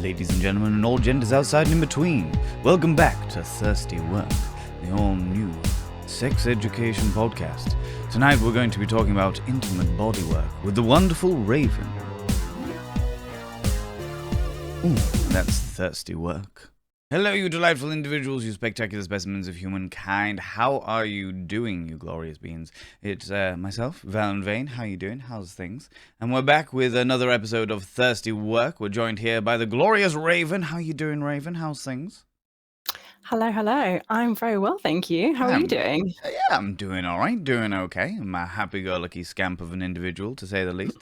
Ladies and gentlemen, and all genders outside and in between, welcome back to Thirsty Work, the all-new sex education podcast. Tonight we're going to be talking about intimate body work with the wonderful Raven. Ooh, that's Thirsty Work. Hello, you delightful individuals, you spectacular specimens of humankind. How are you doing, you glorious beings? It's myself, Valen Vain. How you doing? How's things? And we're back with another episode of Thirsty Work. We're joined here by the glorious Raven. How you doing, Raven? How's things? Hello, hello. I'm very well, thank you. How are you doing? Yeah, I'm doing all right, doing okay. I'm a happy-go-lucky scamp of an individual, to say the least,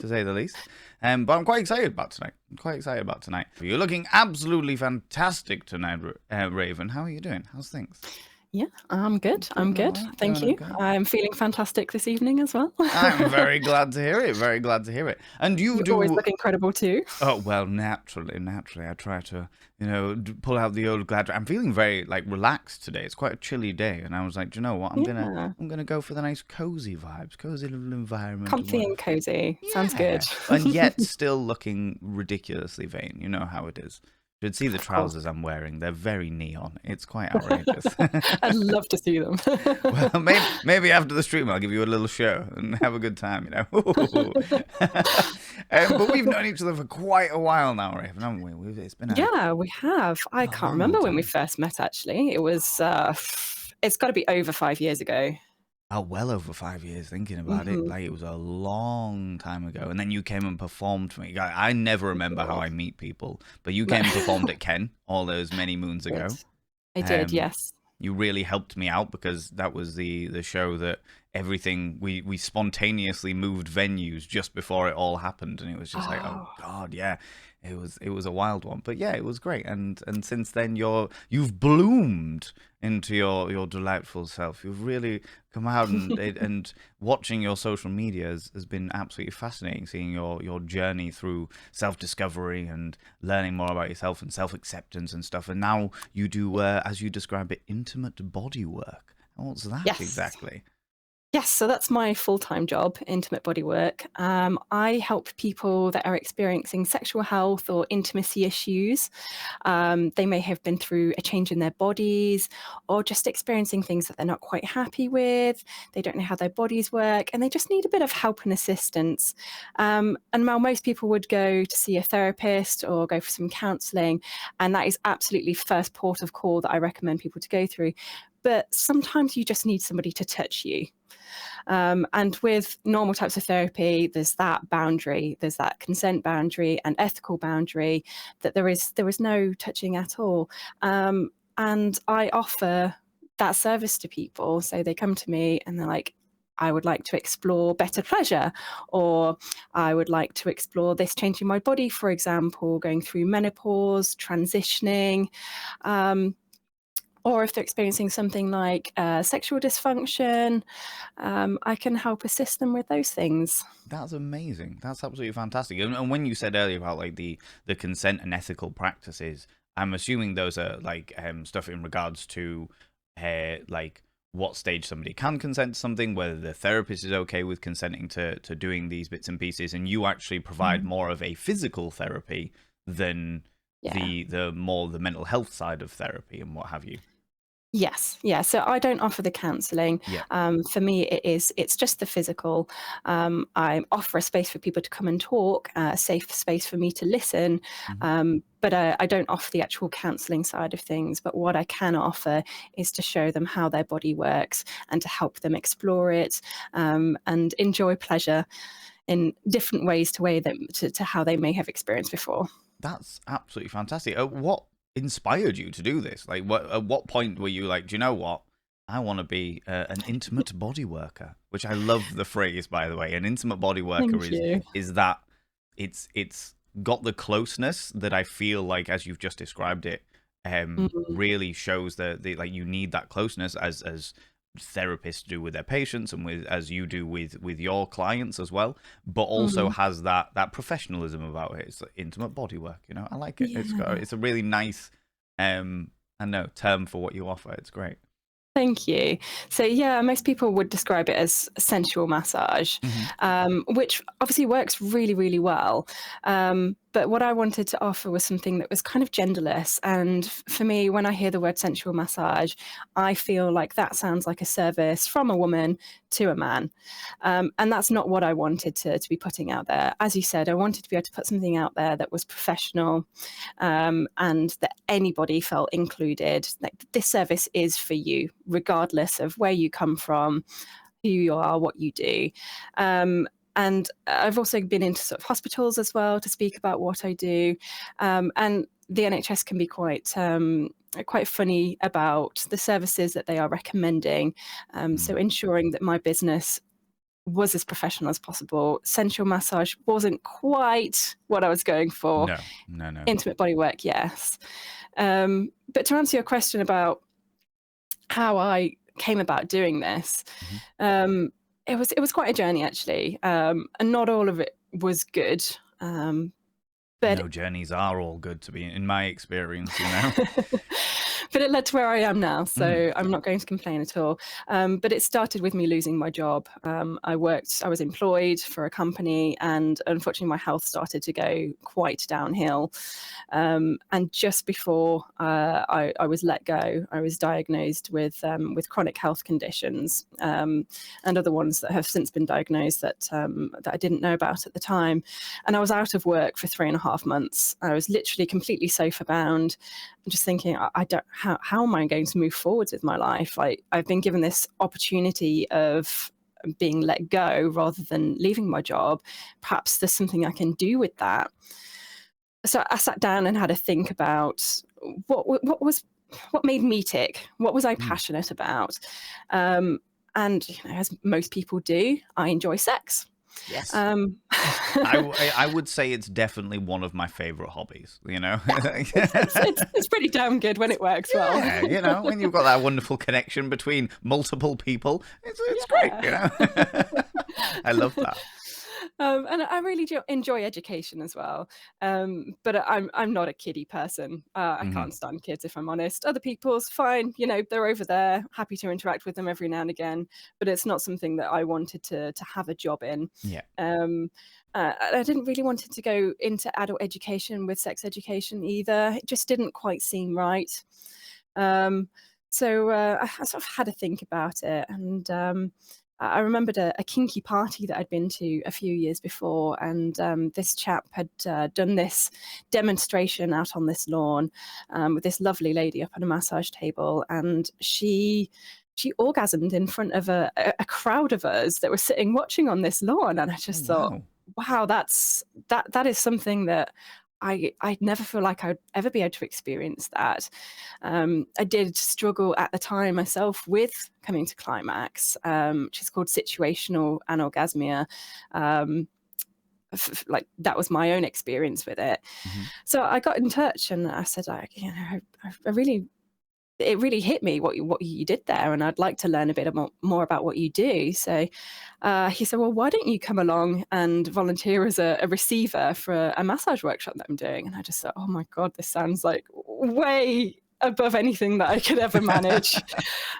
but I'm quite excited about tonight. You're looking absolutely fantastic tonight, Raven. How are you doing? How's things? Yeah, I'm good. I'm good. Right, Thank you. okay. I'm feeling fantastic this evening as well. I'm very glad to hear it. And you always look incredible too. Oh, well, naturally. I try to, pull out the old glad. I'm feeling very, relaxed today. It's quite a chilly day. And I was like, do you know what? I'm gonna go for the nice cozy vibes, cozy little environment. Comfy and cozy. Yeah. Sounds good. And yet still looking ridiculously vain. You know how it is. You should see the trousers I'm wearing. They're very neon. It's quite outrageous. I'd love to see them. Well, maybe after the stream I'll give you a little show and have a good time, But we've known each other for quite a while now, Raven, haven't we? It's been we have. I can't remember when we first met, actually. It was, it's got to be over 5 years ago. Oh, well over 5 years, thinking about it. Like, it was a long time ago. And then you came and performed for me. I never remember how I meet people, but you came and performed at Ken all those many moons ago. I did, yes. You really helped me out because that was the show that everything, we spontaneously moved venues just before it all happened. And it was just like, oh God, yeah. It was a wild one, but yeah, it was great. And since then, you've bloomed into your delightful self. You've really come out, and watching your social media has been absolutely fascinating. Seeing your journey through self-discovery and learning more about yourself and self-acceptance and stuff. And now you do, as you describe it, intimate body work. What's that exactly? Yes, so that's my full-time job, intimate body work. I help people that are experiencing sexual health or intimacy issues. They may have been through a change in their bodies or just experiencing things that they're not quite happy with. They don't know how their bodies work and they just need a bit of help and assistance. And while most people would go to see a therapist or go for some counselling, and that is absolutely first port of call that I recommend people to go through. But sometimes you just need somebody to touch you. And with normal types of therapy, there's that boundary, there's that consent boundary and ethical boundary that there is no touching at all. And I offer that service to people. So they come to me and they're like, I would like to explore better pleasure, or I would like to explore this change in my body, for example, going through menopause, transitioning. Or if they're experiencing something like sexual dysfunction, I can help assist them with those things. That's amazing. That's absolutely fantastic. And when you said earlier about the consent and ethical practices, I'm assuming those are stuff in regards to what stage somebody can consent to something, whether the therapist is okay with consenting to doing these bits and pieces, and you actually provide more of a physical therapy than the mental health side of therapy and what have you. Yes, yeah. So I don't offer the counselling. For me, it's just the physical. I offer a space for people to come and talk, a safe space for me to listen. But I don't offer the actual counselling side of things. But what I can offer is to show them how their body works and to help them explore it and enjoy pleasure in different ways to how they may have experienced before. That's absolutely fantastic. What inspired you to do this? At what point were you like, do you know what? I want to be an intimate body worker, which I love the phrase, by the way. An intimate body worker is that it's got the closeness that I feel like, as you've just described it, really shows that you need that closeness as therapists do with their patients and as you do with your clients as well, but also has that professionalism about it. It's intimate body work, I like it. It's a really nice term for what you offer. It's great. Thank you. So yeah, most people would describe it as sensual massage, which obviously works really, really well. But But what I wanted to offer was something that was kind of genderless. And for me, when I hear the word sensual massage, I feel like that sounds like a service from a woman to a man. And that's not what I wanted to be putting out there. As you said, I wanted to be able to put something out there that was professional, and that anybody felt included. Like, this service is for you, regardless of where you come from, who you are, what you do. And I've also been into sort of hospitals as well to speak about what I do. And the NHS can be quite funny about the services that they are recommending. So ensuring that my business was as professional as possible. Sensual massage wasn't quite what I was going for. No. Intimate body work, yes. But to answer your question about how I came about doing this, it was quite a journey, actually, and not all of it was good. But no journeys are all good, to be in my experience, you know. but it led to where I am now, so I'm not going to complain at all. But it started with me losing my job. I was employed for a company, and unfortunately my health started to go quite downhill. And just before I was let go, I was diagnosed with chronic health conditions, and other ones that have since been diagnosed that I didn't know about at the time. And I was out of work for 3.5 months. I was literally completely sofa bound. I'm just thinking, how am I going to move forwards with my life? I've been given this opportunity of being let go rather than leaving my job. Perhaps there's something I can do with that. So I sat down and had a think about what made me tick. What was I passionate about? And as most people do, I enjoy sex. Yes. I would say it's definitely one of my favorite hobbies, you know. It's pretty damn good when it works well. Yeah, you know, when you've got that wonderful connection between multiple people, it's great, you know. I love that. And I really enjoy education as well. But I'm not a kiddie person. I can't stand kids, if I'm honest. Other people's fine, you know, they're over there, happy to interact with them every now and again. But it's not something that I wanted to have a job in. Yeah. I didn't really want to go into adult education with sex education either. It just didn't quite seem right. So I sort of had to think about it, and I remembered a kinky party that I'd been to a few years before, and this chap had done this demonstration out on this lawn with this lovely lady up on a massage table, and she orgasmed in front of a crowd of us that were sitting watching on this lawn. And I just thought, wow, that is something that I never feel like I'd ever be able to experience that. I did struggle at the time myself with coming to climax, which is called situational anorgasmia. Like, that was my own experience with it. So I got in touch and I said, I really, it really hit me what you did there, and I'd like to learn a bit more about what you do. So he said, well, why don't you come along and volunteer as a receiver for a massage workshop that I'm doing? And I just thought, oh my God, this sounds like way above anything that I could ever manage.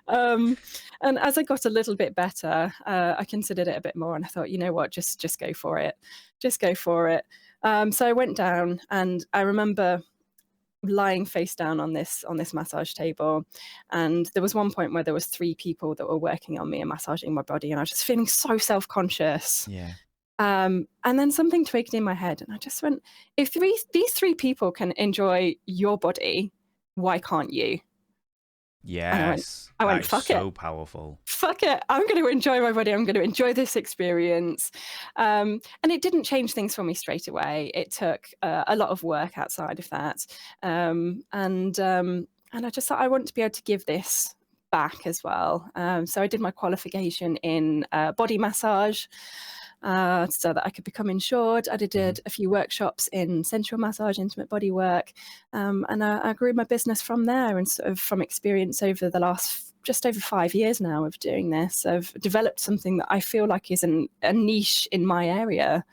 And as I got a little bit better, I considered it a bit more, and I thought, you know what, just go for it. Just go for it. So I went down, and I remember lying face down on this massage table, and there was one point where there was 3 people that were working on me and massaging my body, and I was just feeling so self-conscious. And then something twigged in my head, and I just went, if these 3 people can enjoy your body, why can't you? Yes. I went fuck it. So powerful. Fuck it. I'm going to enjoy my body. I'm going to enjoy this experience. And it didn't change things for me straight away. It took a lot of work outside of that. And I just thought, I want to be able to give this back as well. So I did my qualification in body massage, so that I could become insured. I did a few workshops in sensual massage, intimate body work, and I grew my business from there, and sort of from experience over the last just over 5 years now of doing this, I've developed something that I feel like is a niche in my area.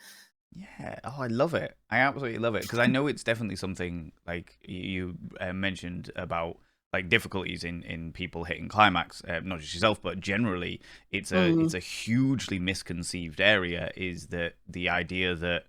Yeah. Oh, I love it. I absolutely love it, because I know it's definitely something, like you mentioned about, like, difficulties in people hitting climax, not just yourself, but generally, it's a hugely misconceived area. Is that the idea that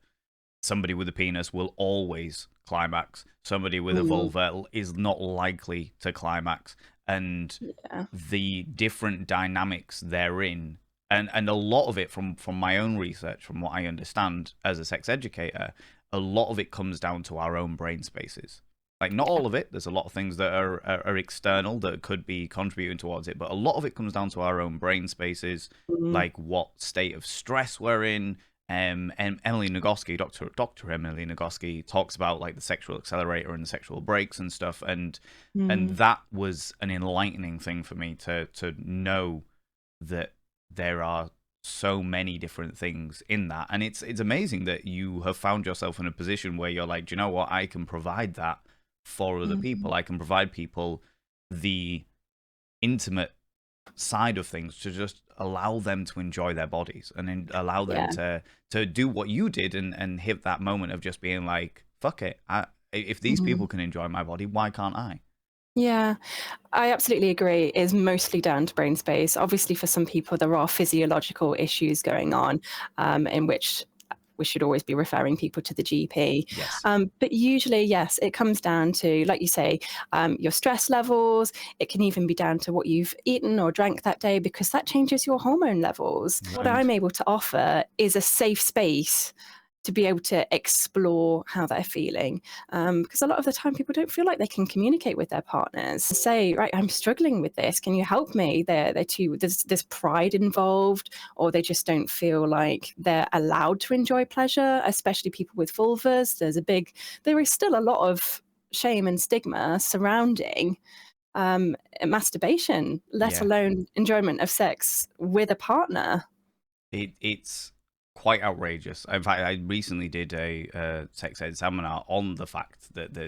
somebody with a penis will always climax. Somebody with a Mm, vulva is not likely to climax. And yeah. the different dynamics therein, and a lot of it from my own research, from what I understand as a sex educator, a lot of it comes down to our own brain spaces. Like, not Yeah. all of it. There's a lot of things that are external that could be contributing towards it, but a lot of it comes down to our own brain spaces, Mm, like what state of stress we're in. And Emily Nagoski, Dr. Emily Nagoski, talks about like the sexual accelerator and the sexual brakes and stuff, and mm, that was an enlightening thing for me to know that there are so many different things in that. And it's amazing that you have found yourself in a position where you're like, do you know what, I can provide that for other mm, people. I can provide people the intimate side of things to just allow them to enjoy their bodies, and then allow them yeah. to do what you did, and hit that moment of just being like, fuck it, if these Mhm. people can enjoy my body, why can't I? Yeah, I absolutely agree. It's mostly down to brain space. Obviously, for some people, there are physiological issues going on, in which we should always be referring people to the GP. Yes. But usually, yes, it comes down to, like you say, your stress levels. It can even be down to what you've eaten or drank that day, because that changes your hormone levels. Yeah. What I'm able to offer is a safe space to be able to explore how they're feeling. Because a lot of the time, people don't feel like they can communicate with their partners. Say, right, I'm struggling with this. Can you help me? They're too, there's pride involved, or they just don't feel like they're allowed to enjoy pleasure, especially people with vulvas. There is still a lot of shame and stigma surrounding masturbation, let Yeah. alone enjoyment of sex with a partner. It's quite outrageous. In fact, I recently did a sex ed seminar on the fact that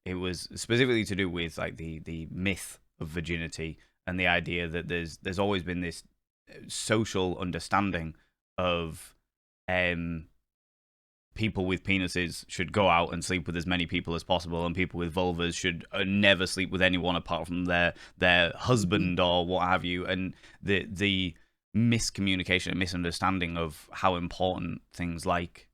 it was specifically to do with like the myth of virginity, and the idea that there's always been this social understanding of um people with penises should go out and sleep with as many people as possible, and people with vulvas should never sleep with anyone apart from their Mhm. husband or what have you. And the miscommunication and misunderstanding of how important things like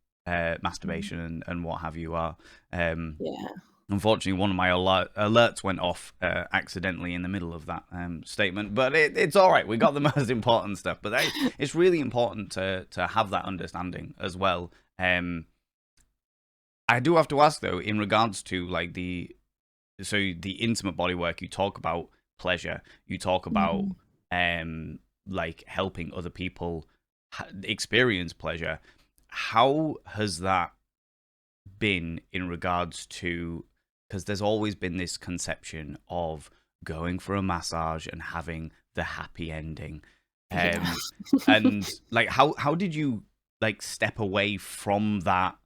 masturbation and what have you are. Yeah. Unfortunately, one of my alerts went off accidentally in the middle of that statement, but it's all right. We got the most important stuff. But it's really important to have that understanding as well. I do have to ask though, in regards to like the intimate body work, you talk about pleasure, you talk about Mhm. like helping other people experience pleasure. How has that been in regards to, because there's always been this conception of going for a massage and having the happy ending, Yeah. um and like how did you like step away from that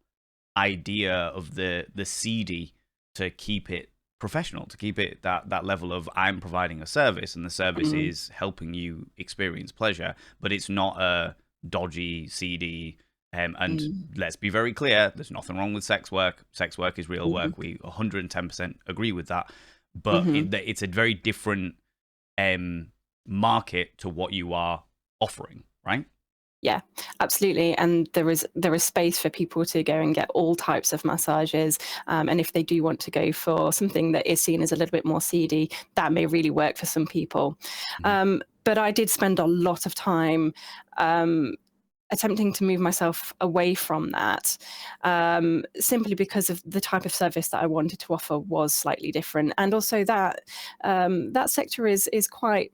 idea of the seedy, to keep it professional, to keep it that level of, I'm providing a service and the service Mm, is helping you experience pleasure, but it's not a dodgy, seedy. And mm, let's be very clear, there's nothing wrong with sex work. Sex work is real mhm, work. We 110% agree with that. But mhm. it's a very different um, market to what you are offering, right? Yeah, absolutely. And there is space for people to go and get all types of massages. And if they do want to go for something that is seen as a little bit more seedy, that may really work for some people. Mhm. But I did spend a lot of time um, attempting to move myself away from that, simply because of the type of service that I wanted to offer was slightly different, and also that that sector is quite.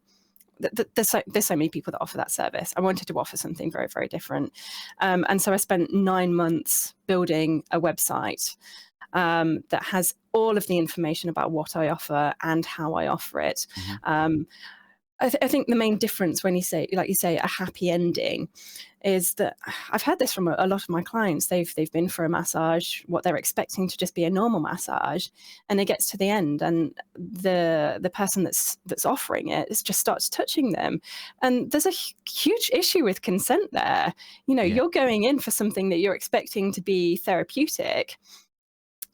There's so many people that offer that service. I wanted to offer something very, very different, and so I spent 9 months building a website that has all of the information about what I offer and how I offer it. Mhm. Um, I think the main difference when you say, like you say, a happy ending, is that I've had this from a lot of my clients. They've been for a massage, what they're expecting to just be a normal massage, and it gets to the end, and the person that's offering it just starts touching them, and there's a huge issue with consent there. You know, Yeah. you're going in for something that you're expecting to be therapeutic.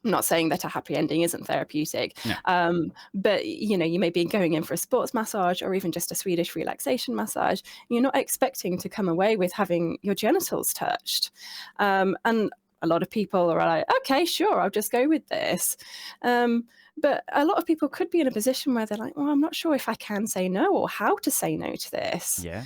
I'm not saying that a happy ending isn't therapeutic, No. but you know, you may be going in for a sports massage or even just a Swedish relaxation massage. You're not expecting to come away with having your genitals touched, and A lot of people are like, okay, sure, I'll just go with this. But a lot of people could be in a position where they're like, well, I'm not sure if I can say no or how to say no to this. Yeah.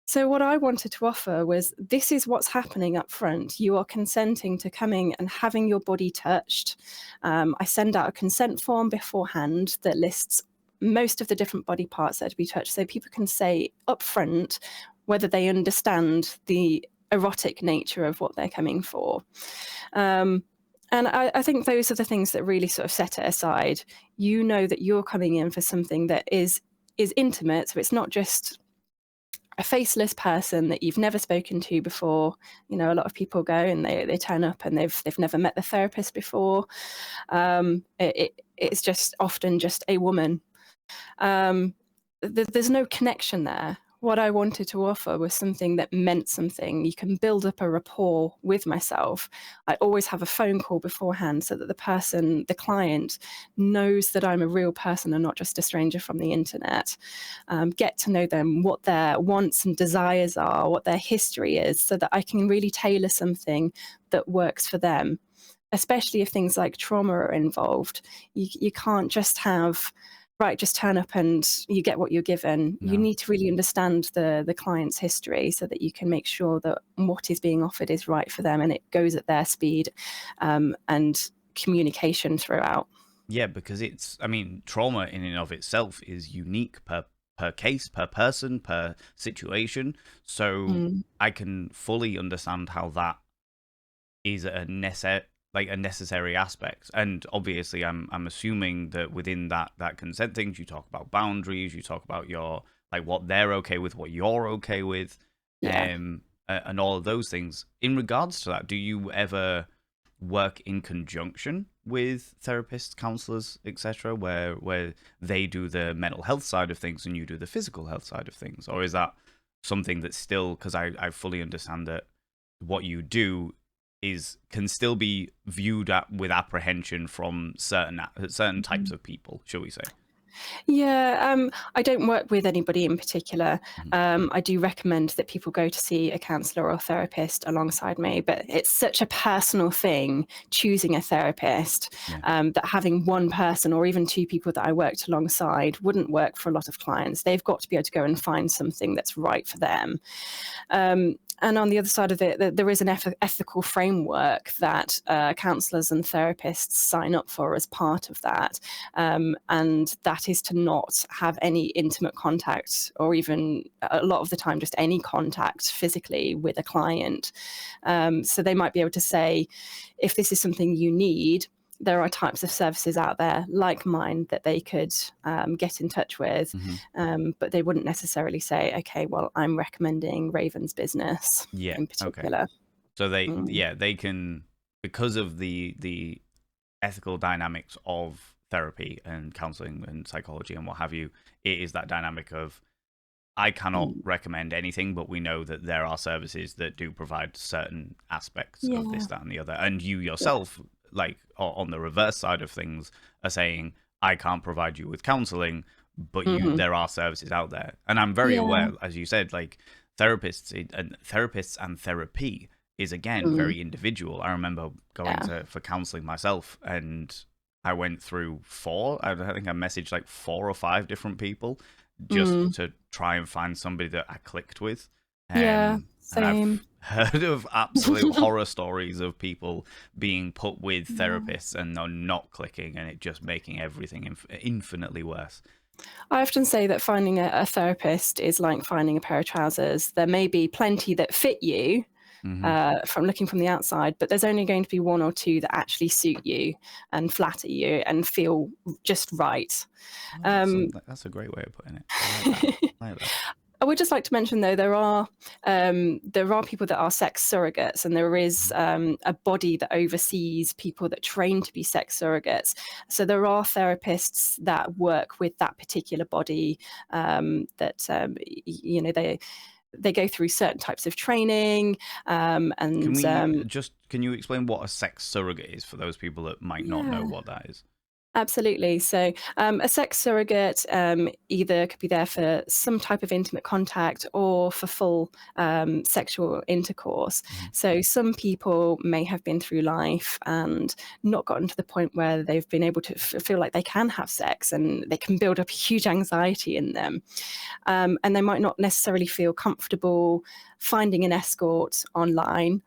So, what I wanted to offer was this is what's happening up front. You are consenting to coming and having your body touched. I send out a consent form beforehand that lists most of the different body parts that are to be touched so people can say up front whether they understand the erotic nature of what they're coming for. Um, and I think those are the things that really sort of set it aside. You know that you're coming in for something that is intimate, so it's not just a faceless person that you've never spoken to before. You know, a lot of people go and they turn up and they've never met the therapist before. It's just often just a woman. Um, there's no connection there. What I wanted to offer was something that meant something. You can build up a rapport with myself. I always have a phone call beforehand so that the client, knows that I'm a real person and not just a stranger from the internet. Get to know them, what their wants and desires are, what their history is, so that I can really tailor something that works for them, especially if things like trauma are involved. You can't just have, right, just turn up and you get what you're given. You No. need to really understand the client's history so that you can make sure that what is being offered is right for them and it goes at their speed, and communication throughout. Yeah, because I mean, trauma in and of itself is unique per case, per person, per situation. So Mm, I can fully understand how that is a necessary aspect. And obviously, I'm assuming that within that consent things, you talk about boundaries, you talk about your like what they're okay with, what you're okay with, yeah. and all of those things. In regards to that, do you ever work in conjunction with therapists, counselors, etc., where they do the mental health side of things and you do the physical health side of things, or is that something that's still, because I fully understand that what you do is can still be viewed at with apprehension from certain types of people, shall we say? Yeah, I don't work with anybody in particular. Mhm. I do recommend that people go to see a counsellor or therapist alongside me, but it's such a personal thing choosing a therapist, Yeah. that having one person or even two people that I worked alongside wouldn't work for a lot of clients. They've got to be able to go and find something that's right for them. And on the other side of it, there is an ethical framework that counsellors and therapists sign up for as part of that. And that is to not have any intimate contact, or even a lot of the time, just any contact physically with a client. So they might be able to say, if this is something you need, there are types of services out there like mine that they could get in touch with, Hmm. but they wouldn't necessarily say, okay, well, I'm recommending Raven's business Yeah. in Okay. particular. So Mm. they can, because of the ethical dynamics of therapy and counseling and psychology and what have you. It is that dynamic of I cannot Mm. recommend anything, but we know that there are services that do provide certain aspects of Yeah, this, that, and the other. And you yeah. yourself, like on the reverse side of things, are saying I can't provide you with counseling, but Hmm. there are services out there. And I'm very Yeah. aware, as you said, like therapists and therapy is again Mm. very individual. I remember going Yeah. to for counseling myself, and I went through I think I messaged like 4 or 5 different people just Mm. to try and find somebody that I clicked with. Yeah, And same. I've heard of absolute horror stories of people being put with Yeah. therapists and not clicking, and it just making everything infinitely worse. I often say that finding a therapist is like finding a pair of trousers. There may be plenty that fit you, Hmm. from looking from the outside, but there's only going to be one or two that actually suit you and flatter you and feel just right. Oh, Um, that's a great way of putting it. I like that. I like that. I would just like to mention, though, there are people that are sex surrogates, and there is Mhm. a body that oversees people that train to be sex surrogates. So there are therapists that work with that particular body. That you know, they go through certain types of training, Can and we can you explain what a sex surrogate is for those people that might not know yeah. what that is? Absolutely. So, a sex surrogate either could be there for some type of intimate contact or for full sexual intercourse. Mhm. So, some people may have been through life and not gotten to the point where they've been able to feel like they can have sex, and they can build up huge anxiety in them. And they might not necessarily feel comfortable finding an escort online.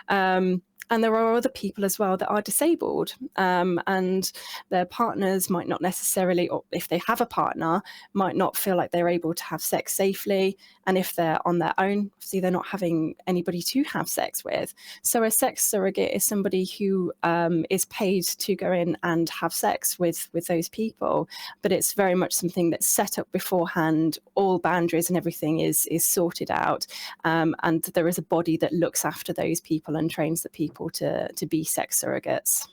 Um, and there are other people as well that are disabled, and their partners might not necessarily, or if they have a partner, might not feel like they're able to have sex safely. And if they're on their own, obviously they're not having anybody to have sex with. So a sex surrogate is somebody who is paid to go in and have sex with those people, but it's very much something that's set up beforehand. All boundaries and everything is sorted out, and there is a body that looks after those people and trains the people to be sex surrogates.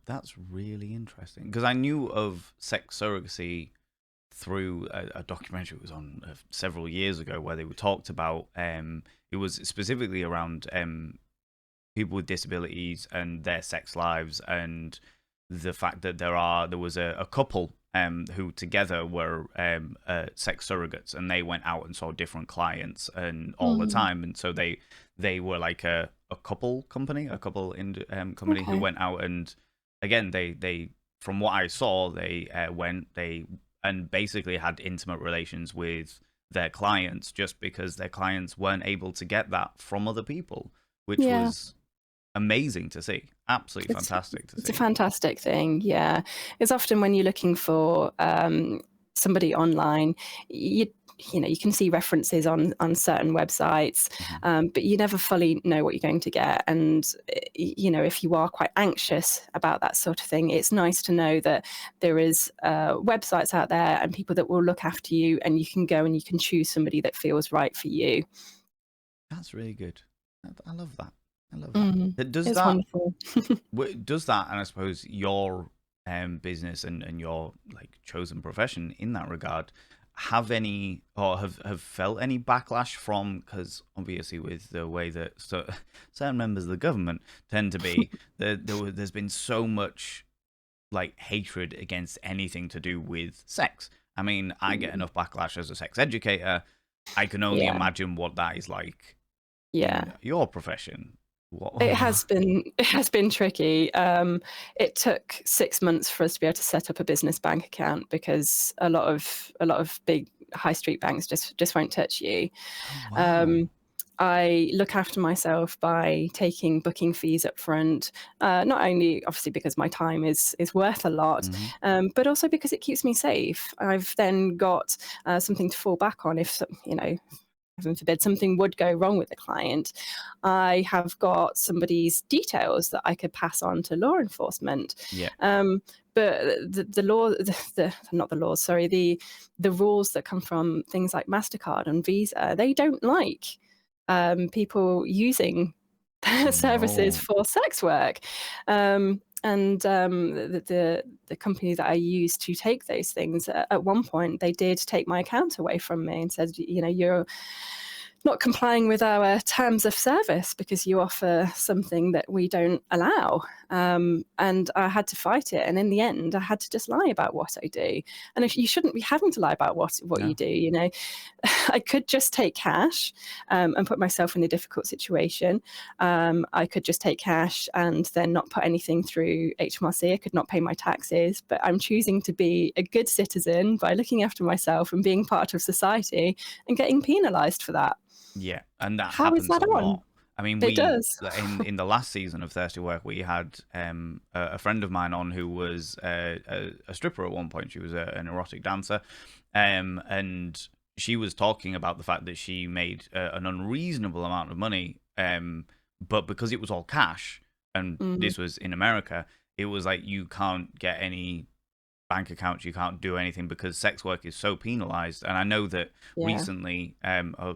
That's really interesting because I knew of sex surrogacy through a documentary that was on several years ago where they were talked about. It was specifically around people with disabilities and their sex lives, and the fact that there was a couple who together were sex surrogates, and they went out and saw different clients and all the Mm, time, and so they were like a couple company, company who okay. went out, and again they from what I saw they and basically had intimate relations with their clients just because their clients weren't able to get that from other people, which Yeah. was amazing to see. Absolutely It's fantastic to it's a see. fantastic thing, yeah. It's often when you're looking for, somebody online, you you know, you can see references on certain websites, Mhm. but you never fully know what you're going to get. And, you know, if you are quite anxious about that sort of thing, it's nice to know that there is, websites out there and people that will look after you, and you can go and you can choose somebody that feels right for you. That's really good. I love that. I love that. Mhm. Does It's that wonderful. does that, and I suppose your business and your like chosen profession in that regard, have any or have felt any backlash from, because obviously with the way that certain members of the government tend to be, there's been so much like hatred against anything to do with sex. I mean, I get Mm, enough backlash as a sex educator. I can only yeah, imagine what that is like yeah. in your profession. It has been tricky. It took 6 months for us to be able to set up a business bank account because a lot of big high street banks just won't touch you. Oh Um, wow. I look after myself by taking booking fees up front, not only obviously because my time is worth a lot, Hmm. but also because it keeps me safe. I've then got something to fall back on if, you know, heaven forbid, something would go wrong with the client. I have got somebody's details that I could pass on to law enforcement. Yeah. Um, but the law, the not the laws, sorry, the rules that come from things like Mastercard and Visa, they don't like people using their services No. for sex work. And the company that I used to take those things, at one point, they did take my account away from me and said, you know, you're not complying with our terms of service because you offer something that we don't allow. And I had to fight it. And in the end, I had to just lie about what I do. And if you shouldn't be having to lie about what you No. do, you know, I could just take cash and put myself in a difficult situation. I could just take cash and then not put anything through HMRC. I could not pay my taxes, but I'm choosing to be a good citizen by looking after myself and being part of society and getting penalised for that. Yeah, and that How is happens that a on? lot. I mean, It we does. in the last season of Thirsty Work, we had a friend of mine on who was a stripper at one point. She was an erotic dancer, and she was talking about the fact that she made an unreasonable amount of money, but because it was all cash, and Mm, this was in America, it was like you can't get any bank accounts, you can't do anything because sex work is so penalized. And I know that yeah. recently,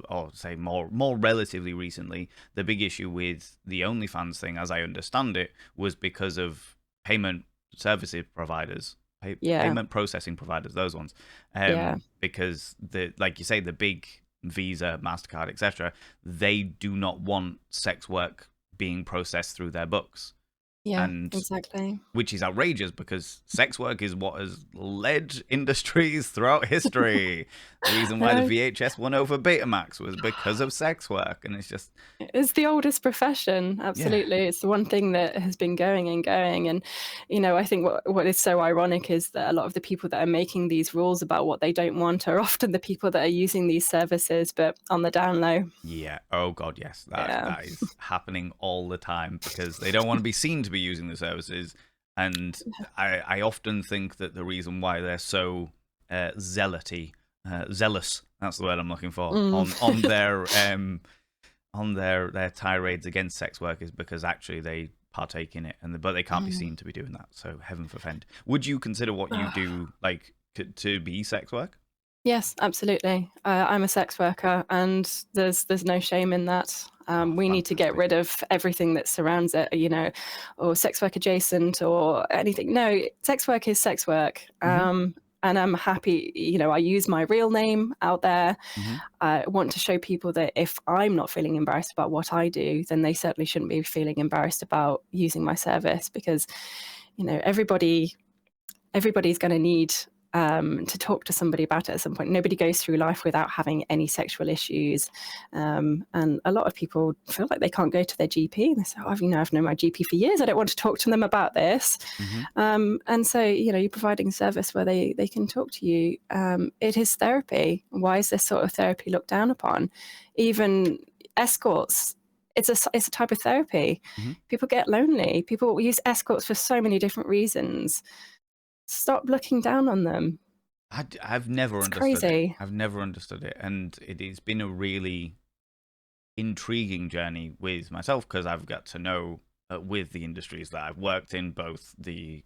or say more relatively recently, the big issue with the OnlyFans thing, as I understand it, was because of payment services providers, Yeah. payment processing providers, those ones, Yeah. because the like you say, the big Visa, Mastercard, etc., they do not want sex work being processed through their books. Yeah, And exactly. which is outrageous because sex work is what has led industries throughout history. The reason I why the know. VHS won over Betamax was because of sex work. And it's just, It's the oldest profession, yeah, absolutely. It's the one thing that has been going and going. And, I think what is so ironic is that a lot of the people that are making these rules about what they don't want are often the people that are using these services, but on the down low. yeah. Oh God, yes. That Yeah. that is happening all the time because they don't want to be seen to be using the services. And I often think that the reason why they're so zealous, that's the word I'm looking for, Mm. on their tirades against sex work is because actually they partake in it, but they can't be Mm. seen to be doing that. So heaven forfend. Would you consider what you do like to be sex work? Yes, absolutely. I'm a sex worker, and there's no shame in that. Oh, We need to get fantastic. rid of everything that surrounds it, or sex work adjacent or anything. No, sex work is sex work. Hmm. And I'm happy, I use my real name out there. Hmm. I want to show people that if I'm not feeling embarrassed about what I do, then they certainly shouldn't be feeling embarrassed about using my service because, everybody's going to need to talk to somebody about it at some point. Nobody goes through life without having any sexual issues, and a lot of people feel like they can't go to their GP. And they say, "Oh, I've known my GP for years. I don't want to talk to them about this." Hmm. And so, you're providing a service where they can talk to you. It is therapy. Why is this sort of therapy looked down upon? Even escorts. It's a type of therapy. Hmm. People get lonely. People use escorts for so many different reasons. Stop looking down on them. I've never It's understood it. crazy. I've never understood it, and it's been a really intriguing journey with myself because I've got to know with the industries that I've worked in, both the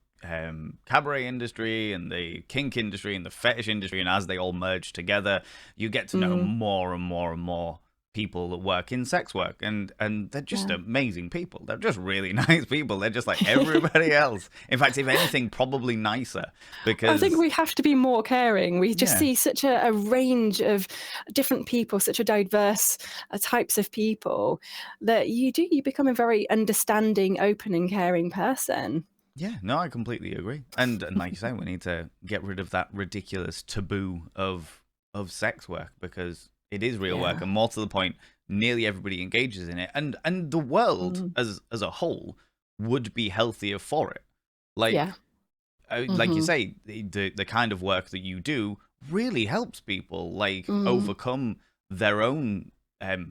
cabaret industry and the kink industry and the fetish industry, and as they all merge together, you get to know Mm, more and more and more people that work in sex work, and they're just yeah. amazing people. They're just really nice people. They're just like everybody else. In fact, if anything, probably nicer I think because we have to be more caring. We just yeah. see such a range of different people, such a diverse types of people that you become a very understanding, open, and caring person. Yeah, no, I completely agree. And like you say, we need to get rid of that ridiculous taboo of sex work because it is real work, Yeah. and more to the point, nearly everybody engages in it, and the world Mm, as a whole would be healthier for it. yeah. Like like you Hmm. say, the kind of work that you do really helps people like Mm, overcome their own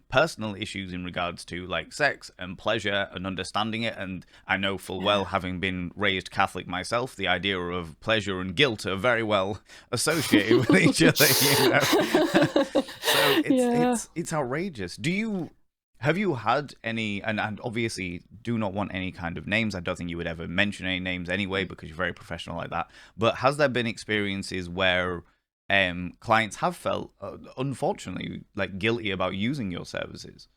personal issues in regards to like sex and pleasure and understanding it. And I know full well, yeah. having been raised Catholic myself, the idea of pleasure and guilt are very well associated with each other, you know. So Yeah. it's outrageous. Do you have you had any, and obviously do not want any kind of names. I don't think you would ever mention any names anyway because you're very professional like that. But has there been experiences where clients have felt, unfortunately, like guilty about using your services?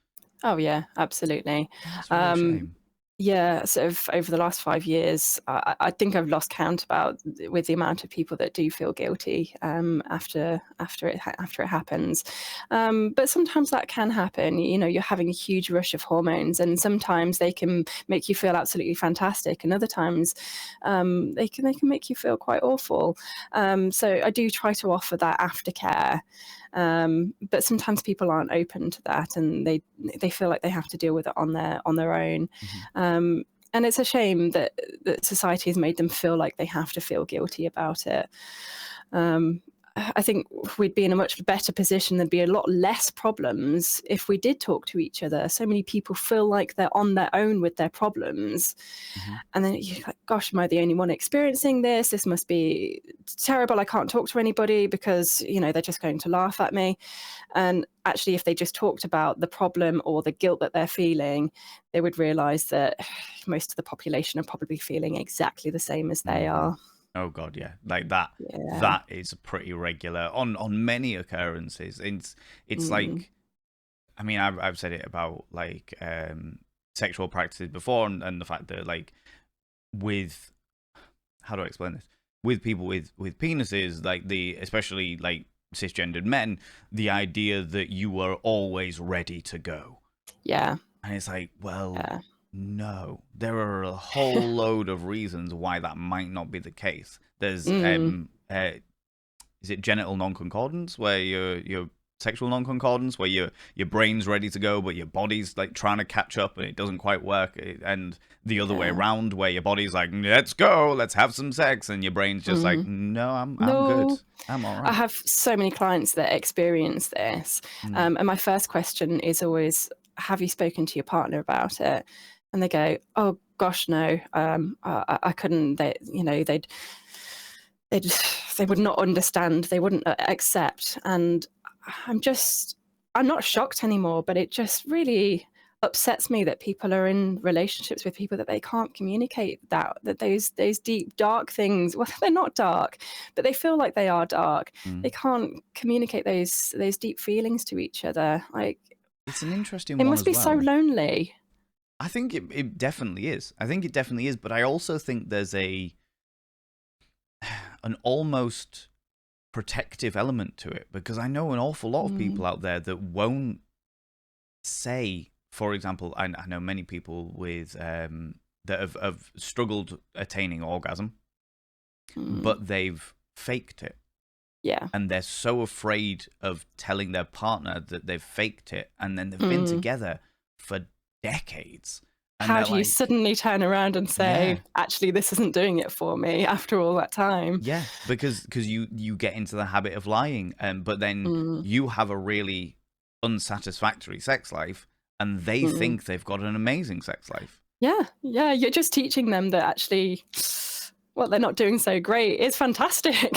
Oh yeah, absolutely. Oh, that's a real Um, shame. yeah, sort of over the last 5 years, I think I've lost count about with the amount of people that do feel guilty after it happens. But sometimes that can happen. You're having a huge rush of hormones, and sometimes they can make you feel absolutely fantastic, and other times they can make you feel quite awful. So I do try to offer that aftercare. But sometimes people aren't open to that, and they feel like they have to deal with it on their own. Hmm. Um, and it's a shame that society has made them feel like they have to feel guilty about it. Um, I think we'd be in a much better position. There'd be a lot less problems if we did talk to each other. So many people feel like they're on their own with their problems. Hmm. And then you're like, gosh, am I the only one experiencing this? This must be terrible. I can't talk to anybody because, they're just going to laugh at me. And actually, if they just talked about the problem or the guilt that they're feeling, they would realize that most of the population are probably feeling exactly the same as they Hmm. are. Oh God, yeah, like that. Yeah. That is pretty regular on many occurrences. It's Mm. like, I mean, I've said it about like sexual practices before, and the fact that like with how do I explain this? With people with penises, like the especially like cisgendered men, the idea that you are always ready to go, Yeah. and it's like, well, Yeah. No, there are a whole load of reasons why that might not be the case. There's Mm, is it genital non-concordance, where your sexual non-concordance, where your brain's ready to go but your body's like trying to catch up and it doesn't quite work, and the other way yeah. around, where your body's like, let's go, let's have some sex, and your brain's just like, Mm. no, I'm good, No, I'm all I right. have so many clients that experience this. Mm. And my first question is always, have you spoken to your partner about it? And they go, oh gosh, no, I couldn't. They'd, they would not understand. They wouldn't accept. And I'm just, I'm not shocked anymore, but it just really upsets me that people are in relationships with people that they can't communicate that those deep dark things, well, they're not dark, but they feel like they are dark. They Mm. can't communicate those deep feelings to each other. Like, It's an interesting it one must as be so well. lonely. I think it definitely is. I think it definitely is, but I also think there's an almost protective element to it, because I know an awful lot of Mm, people out there that won't say, for example, I know many people with that have struggled attaining orgasm, mm, but they've faked it, yeah. and they're so afraid of telling their partner that they've faked it, and then they've been Mm. together for decades, and How they're do you like, suddenly turn around and yeah. say, actually, this isn't doing it for me after all that time? Yeah, because you get into the habit of lying, but then Mm, you have a really unsatisfactory sex life, and they mm. think they've got an amazing sex life. Yeah, yeah, you're just teaching them that actually what they're not doing so great is fantastic.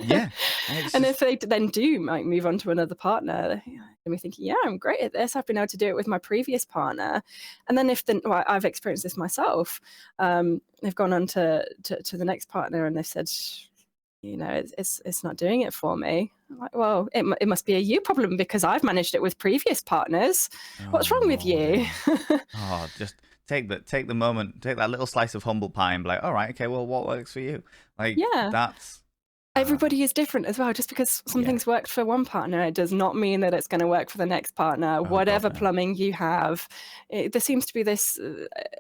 Yeah, and it's And just if they then do might move on to another partner, and we're thinking, yeah, I'm great at this. I've been able to do it with my previous partner. And then if the well, I've experienced this myself. They've gone on to the next partner and they've said, it's not doing it for me. I'm like, well, it must be a you problem because I've managed it with previous partners. oh What's wrong with you? lordy, just take the moment, take that little slice of humble pie, and be like, all right, okay, well, what works for you? Like Yeah. that's Everybody is different as well. Just because yeah. something's worked for one partner, it does not mean that it's going to work for the next partner. Oh God, Whatever no. plumbing you have, there seems to be this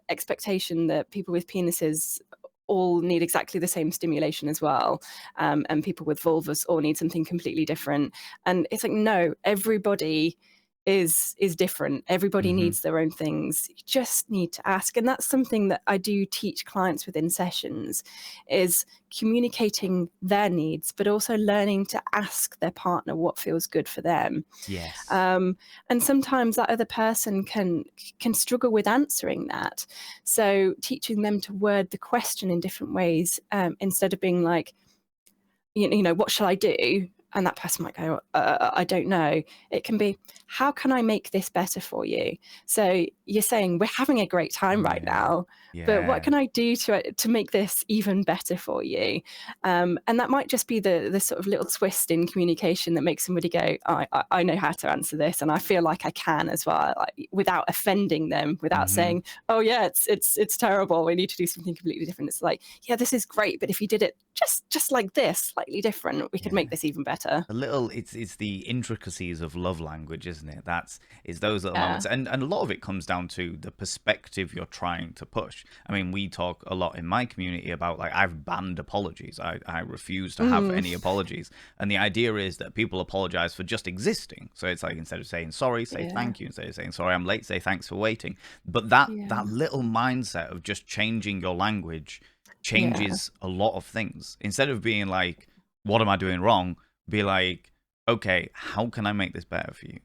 expectation that people with penises all need exactly the same stimulation as well, and people with vulvas all need something completely different. And it's like, no, everybody is different. Everybody Mm-hmm. needs their own things. You just need to ask, and that's something that I do teach clients within sessions is communicating their needs, but also learning to ask their partner what feels good for them. Yes. Um, and sometimes that other person can struggle with answering that. So teaching them to word the question in different ways, instead of being like, what shall I do? And that person might go, I don't know. It can be, how can I make this better for you? So you're saying we're having a great time right Yeah. now, but what Yeah. can I do to make this even better for you? And that might just be the sort of little twist in communication that makes somebody go, oh, I know how to answer this, and I feel like I can as well, like, without offending them, without Mm-hmm. saying, oh yeah, it's terrible. We need to do something completely different. It's like, yeah, this is great, but if you did it just like this, slightly different, we could make Yeah. this even better. A little, it's the intricacies of love language, isn't it? It's those little Yeah. moments, and a lot of it comes down to the perspective you're trying to push. I mean, we talk a lot in my community about, like, I've banned apologies. I refuse to have Mm, any apologies, and the idea is that people apologize for just existing. So it's like, instead of saying sorry, say yeah. thank you. Instead of saying sorry, I'm late, say thanks for waiting. But that Yeah. little mindset of just changing your language Yeah. changes a lot of things. Instead of being like, what am I doing wrong? Be like, okay, how can I make this better for you?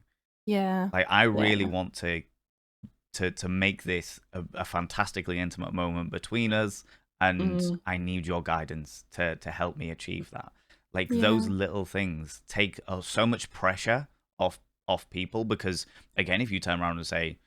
Yeah. Like, I Yeah. really want to make this a fantastically intimate moment between us, and Mm, I need your guidance to help me achieve that. Like, those yeah. little things take so much pressure off people, because again, if you turn around and say,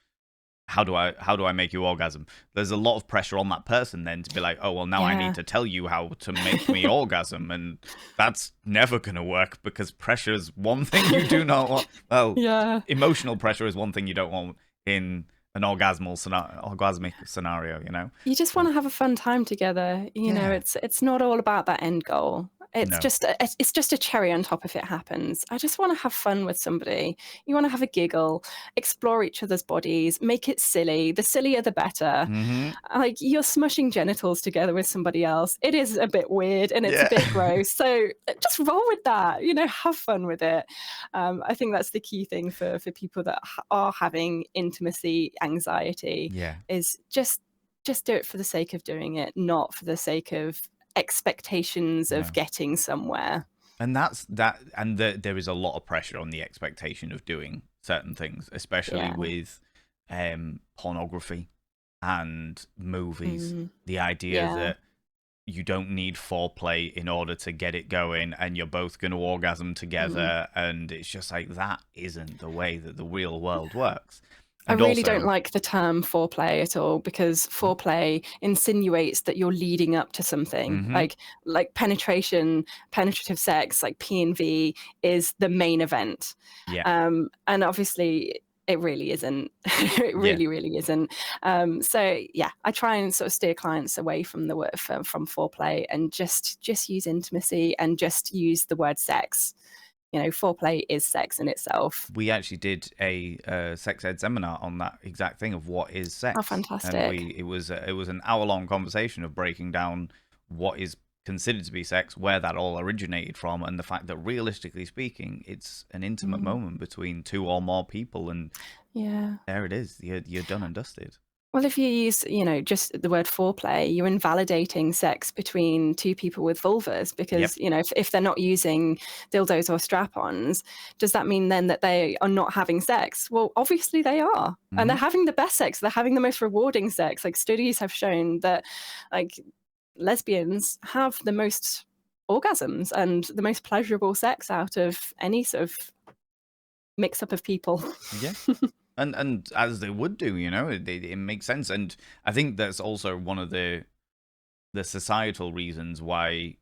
how do I make you orgasm? There's a lot of pressure on that person then to be like, oh well, now I need Yeah. to tell you how to make me orgasm, and that's never gonna work, because pressure is one thing you do not want. Well, Yeah. emotional pressure is one thing you don't want in an orgasmic scenario, you know? You just So, wanna have a fun time together, yeah. it's not all about that end goal. It's No. just it's just a cherry on top if it happens. I just want to have fun with somebody. You want to have a giggle, explore each other's bodies, make it silly. The sillier the better. Mm-hmm. Like, you're smushing genitals together with somebody else. It is a bit weird and it's a Yeah. bit gross. So just roll with that. Have fun with it. I think that's the key thing for people that are having intimacy anxiety. Yeah. Is just do it for the sake of doing it, not for the sake of expectations of No. getting somewhere. And that's that. And there is a lot of pressure on the expectation of doing certain things, especially Yeah. with pornography and movies. The idea Yeah. that you don't need foreplay in order to get it going, and you're both going to orgasm together, and it's just like, that isn't the way that the real world works. I And really also, don't like the term foreplay at all, because foreplay insinuates that you're leading up to something. mm-hmm, Like penetrative sex, like P&V, is the main event. yeah, And obviously it really isn't. It yeah, really isn't. So yeah, I try and sort of steer clients away from the word from foreplay, and just use intimacy, and just use the word sex. Foreplay is sex in itself. we actually did a sex ed seminar on that exact thing of what is Oh, sex, and fantastic. it was an hour-long conversation of breaking down what is considered to be sex, where that all originated from, and the fact that, realistically speaking, it's an intimate moment between two or more people, and Yeah. there it is. You're done and dusted. Well, if you use, just the word foreplay, you're invalidating sex between two people with vulvas, Yep. because, if they're not using dildos or strap-ons, does that mean then that they are not having sex? Well, obviously they are. And they're having the best sex. They're having the most rewarding sex. Like, studies have shown that, like, lesbians have the most orgasms and the most pleasurable sex out of any sort of mix-up of people. Yeah. And as they would do, it makes sense. And I think that's also one of the societal reasons why,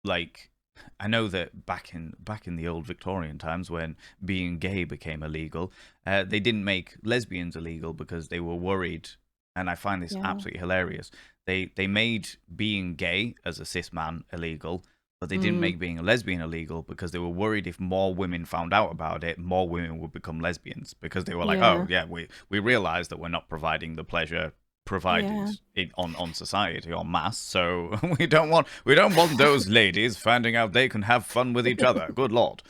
like, I know that back in the old Victorian times, when being gay became illegal, they didn't make lesbians illegal because they were worried. And I find this Yeah. absolutely hilarious. They made being gay as a cis man illegal, but they didn't make being a lesbian illegal because they were worried if more women found out about it, more women would become lesbians, because they were like, Yeah. oh yeah, we realize that we're not providing the pleasure provided Yeah. on society en masse, so we don't want those ladies finding out they can have fun with each other. Good Lord.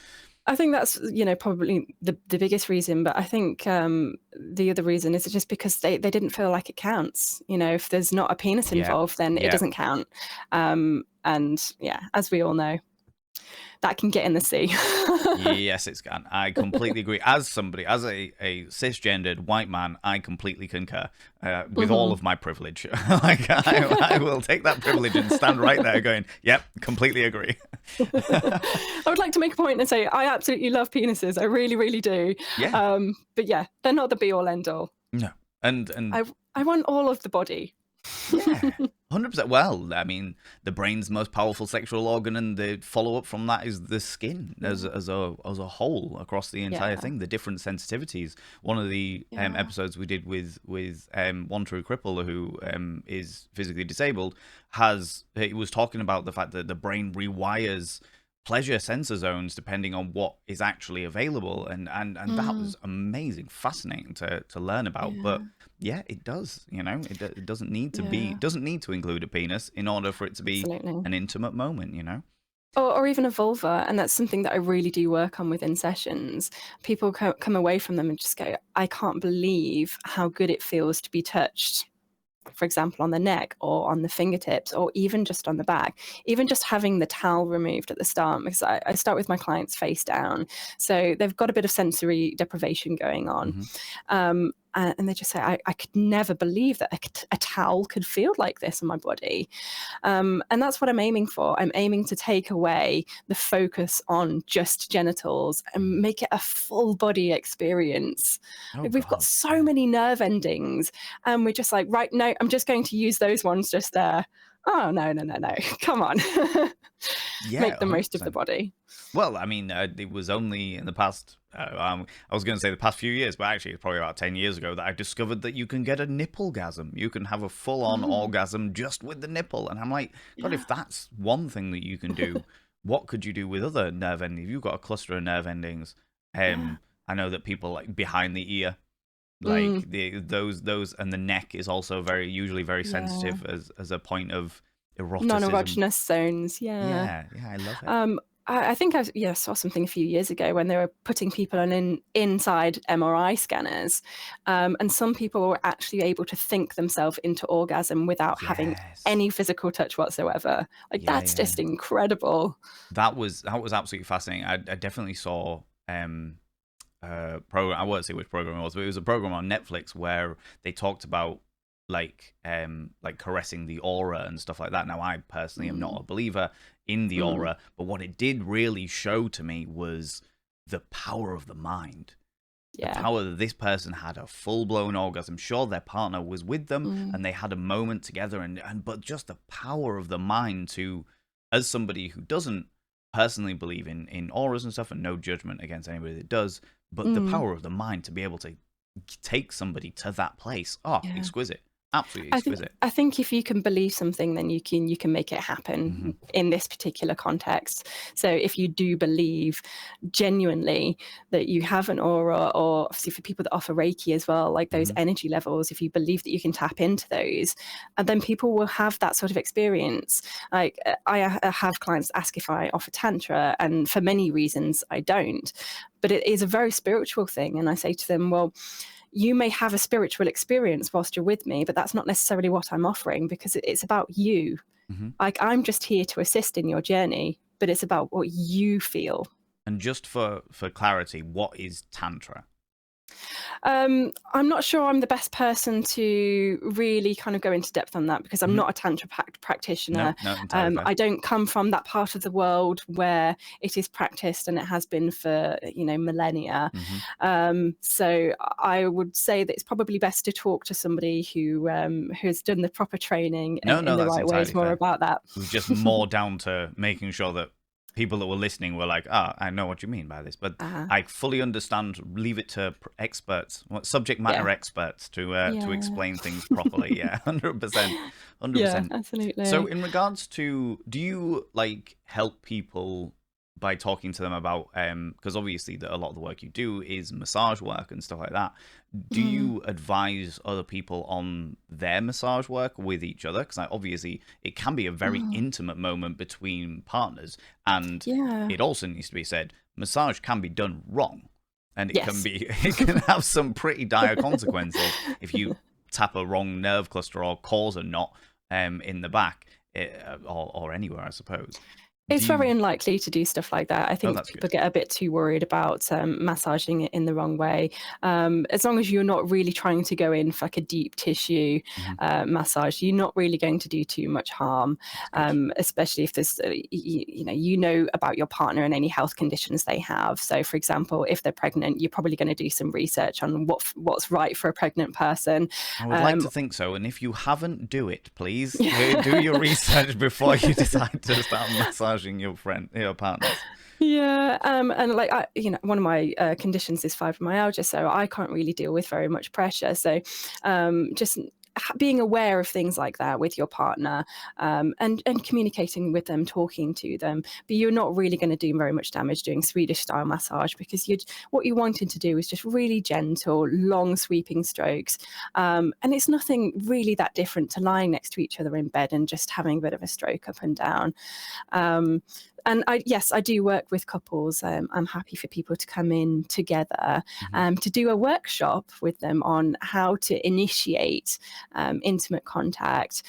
I think that's, probably the biggest reason. But I think the other reason is just because they didn't feel like it counts. If there's not a penis Yeah. involved, then it Yeah. doesn't count. And yeah, as we all know, that can get in the sea. Yes, it's can. I completely agree. As somebody, as a cisgendered white man, I completely concur with all of my privilege. Like, I will take that privilege and stand right there going, yep, completely agree. I would like to make a point and say I absolutely love penises. I really, really do. Yeah. But yeah, they're not the be all end all. No. And I want all of the body. yeah, 100%. Well, I mean, the brain's most powerful sexual organ, and the follow-up from that is the skin as a whole across the entire Yeah. thing. The different sensitivities. One of the episodes we did with One True Cripple, who is physically disabled, he was talking about the fact that the brain rewires pleasure sensor zones depending on what is actually available, and that was amazing, fascinating to learn about. But yeah, it does, it doesn't need to be, doesn't need to include a penis in order for it to be Absolutely. an intimate moment, Or even a vulva. And that's something that I really do work on within sessions. People come away from them and just go, I can't believe how good it feels to be touched, for example, on the neck or on the fingertips, or even just on the back. Even just having the towel removed at the start, because I start with my clients face down, so they've got a bit of sensory deprivation going on. And they just say, I could never believe that a towel could feel like this on my body. And that's what I'm aiming for. I'm aiming to take away the focus on just genitals and make it a full body experience. Oh, Like, we've got God, so many nerve endings, and we're just like, right, no, I'm just going to use those ones just there. Oh, no. Come on. yeah, Make the most of the 100%. body. Well, I mean, it was only in the past, I was going to say the past few years, but actually it's probably about 10 years ago, that I discovered that you can get a nipple-gasm. You can have a full-on orgasm just with the nipple. And I'm like, God, if that's one thing that you can do what could you do with other nerve endings? If you've got a cluster of nerve endings, Yeah. I know that people like behind the ear, Mm, like those, and the neck is also usually very yeah. sensitive as a point of eroticism. Non-erogenous zones. Yeah. Yeah, yeah, I love it. Um, I think saw something a few years ago when they were putting people on inside MRI scanners, and some people were actually able to think themselves into orgasm without having Yes. any physical touch whatsoever. Like Yeah, that's yeah. just incredible. That was absolutely fascinating. I definitely saw program. I won't say which program it was, but it was a program on Netflix where they talked about like caressing the aura and stuff like that. Now, I personally am not Mm, a believer in the mm, aura, but what it did really show to me was the power of the mind. The yeah. power that this person had a full blown orgasm. Sure, their partner was with them Mm, and they had a moment together, and but just the power of the mind to, as somebody who doesn't personally believe in auras and stuff, and no judgment against anybody that does, but the mm, power of the mind to be able to take somebody to that place. Oh, yeah. exquisite. Absolutely I think exquisite. I think if you can believe something, then you can make it Hmm. happen in this particular context. So if you do believe genuinely that you have an aura, or obviously for people that offer Reiki as well, like those Hmm. energy levels, if you believe that you can tap into those, and then people will have that sort of experience. Like I have clients ask if I offer tantra, and for many reasons I don't. But it is a very spiritual thing, and I say to them, well, you may have a spiritual experience whilst you're with me, but that's not necessarily what I'm offering, because it's about you. Hmm. Like I'm just here to assist in your journey, but it's about what you feel. And just for clarity, what is tantra? I'm not sure I'm the best person to really kind of go into depth on that, because I'm Hmm. not a tantra practitioner. No, no, entirely fair. I don't come from that part of the world where it is practiced, and it has been for millennia. Hmm. So I would say that it's probably best to talk to somebody who has done the proper training No, in no, the that's right ways entirely more fair. about that. It was just more down to making sure that people that were listening were like, "Ah, I know what you mean by this," but uh, I fully understand. Leave it to experts, subject yeah, matter experts, to yeah, explain things properly. Yeah, 100%, hundred yeah, percent. So, absolutely. in regards to, do you like help people by talking to them about because obviously a lot of the work you do is massage work and stuff like that. Do Mm, you advise other people on their massage work with each other? Because obviously it can be a very mm, intimate moment between partners, and yeah. it also needs to be said, massage can be done wrong, and it can Yes. be it can have some pretty dire consequences if you tap a wrong nerve cluster or cause a knot in the back, or anywhere, I suppose. Do It's you? very unlikely to do stuff like that. I Oh, think that's people good. get a bit too worried about massaging it in the wrong way. As long as you're not really trying to go in for like a deep tissue Hmm. massage, you're not really going to do too much harm. That's good. Especially if there's, you know about your partner and any health conditions they have. So, for example, if they're pregnant, you're probably going to do some research on what's right for a pregnant person. I would like Um, to think so, and if you haven't, do it, please. Do your research before you decide to start massaging your partners. Yeah, and like one of my conditions is fibromyalgia, so I can't really deal with very much pressure. So, just being aware of things like that with your partner, and communicating with them, talking to them, but you're not really going to do very much damage doing Swedish style massage, because what you wanted to do is just really gentle, long sweeping strokes, and it's nothing really that different to lying next to each other in bed and just having a bit of a stroke up and down. Um, and yes, I do work with couples. I'm happy for people to come in together Hmm. to do a workshop with them on how to initiate intimate contact.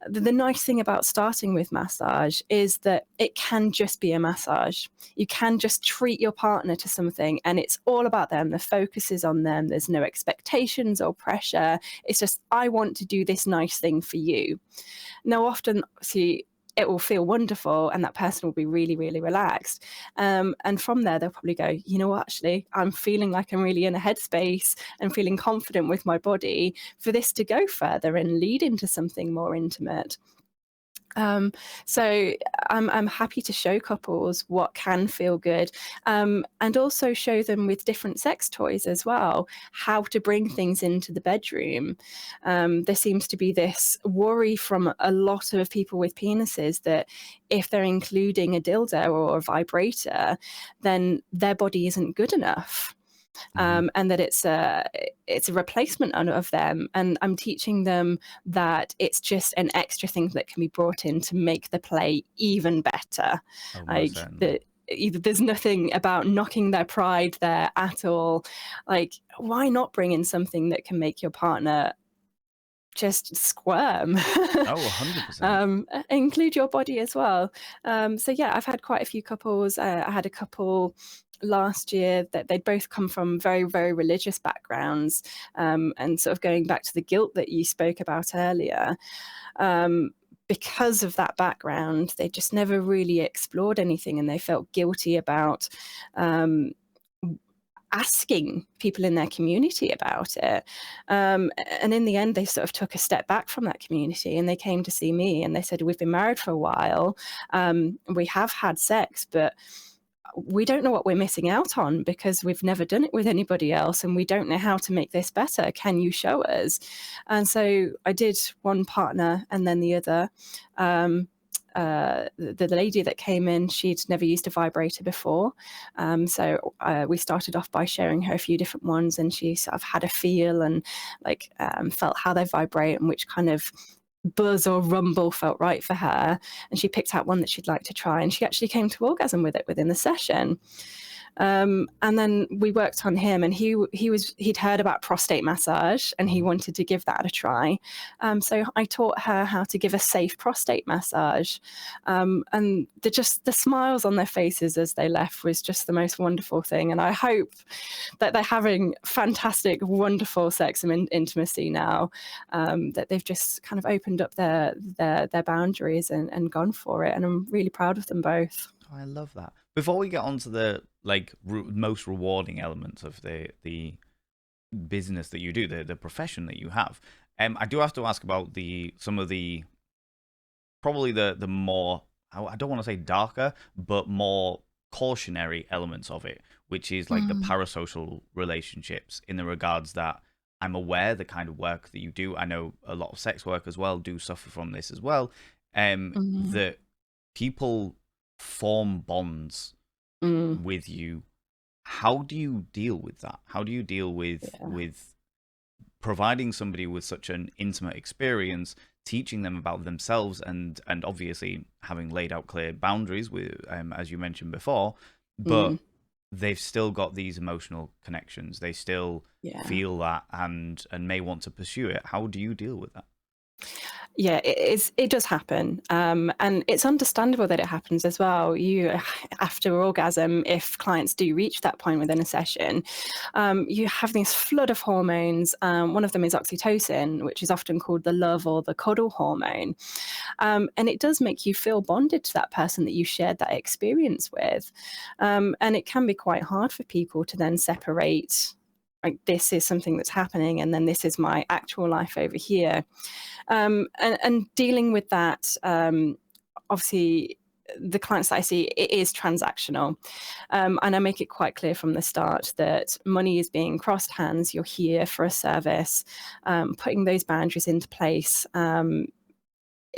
The nice thing about starting with massage is that it can just be a massage. You can just treat your partner to something, and it's all about them. The focus is on them. There's no expectations or pressure. It's just, I want to do this nice thing for you. Now, often, see, it will feel wonderful, and that person will be really, really relaxed. And from there, they'll probably go, you know what, actually, I'm feeling like I'm really in a headspace and feeling confident with my body for this to go further and lead into something more intimate. So I'm happy to show couples what can feel good, and also show them with different sex toys as well, how to bring things into the bedroom. There seems to be this worry from a lot of people with penises that if they're including a dildo or a vibrator, then their body isn't good enough. Hmm. And that it's a replacement of them. And I'm teaching them that it's just an extra thing that can be brought in to make the play even better. Oh, most Like certainly. that. There's nothing about knocking their pride there at all. Like, why not bring in something that can make your partner just squirm? Oh, 100%. Include your body as well. So yeah, I've had quite a few couples. I had a couple last year that they'd both come from very, very religious backgrounds, and sort of going back to the guilt that you spoke about earlier. Um, because of that background, they just never really explored anything, and they felt guilty about um, asking people in their community about it. And in the end, they sort of took a step back from that community and they came to see me and they said, "We've been married for a while. We have had sex, but we don't know what we're missing out on because we've never done it with anybody else and we don't know how to make this better. Can you show us?" And so I did one partner and then the other. The lady that came in, she'd never used a vibrator before. So we started off by showing her a few different ones, and she sort of had a feel and like felt how they vibrate and which kind of buzz or rumble felt right for her. And she picked out one that she'd like to try, and she actually came to orgasm with it within the session. And then we worked on him, and he'd heard about prostate massage, and he Mhm. wanted to give that a try. So I taught her how to give a safe prostate massage, and the smiles on their faces as they left was just the most wonderful thing. And I hope that they're having fantastic, wonderful sex and intimacy now. That they've just kind of opened up their boundaries and gone for it. And I'm really proud of them both. Oh, I love that. Before we get on to the like most rewarding elements of the business that you do, the profession that you have, I do have to ask about the some of the probably the more I don't want to say darker, but more cautionary elements of it, which is like the Mm, parasocial relationships in the regards that I'm aware the kind of work that you do. I know a lot of sex work as well do suffer from this as well. mm, That people form bonds mm, with you. How do you deal with that? How do you deal yeah. with providing somebody with such an intimate experience, teaching them about themselves, and obviously having laid out clear boundaries with, as you mentioned before, Mm, but they've still got these emotional connections. They still yeah. feel that and may want to pursue it. How do you deal with that? Yeah, it does happen, and it's understandable that it happens as well. After orgasm, if clients do reach that point within a session, you have this flood of hormones. One of them is oxytocin, which is often called the love or the cuddle hormone, and it does make you feel bonded to that person that you shared that experience with, and it can be quite hard for people to then separate. Like, this is something that's happening, and then this is my actual life over here. And dealing with that, obviously, the clients that I see, it is transactional. And I make it quite clear from the start that money is being crossed hands. You're here for a service. Putting those boundaries into place,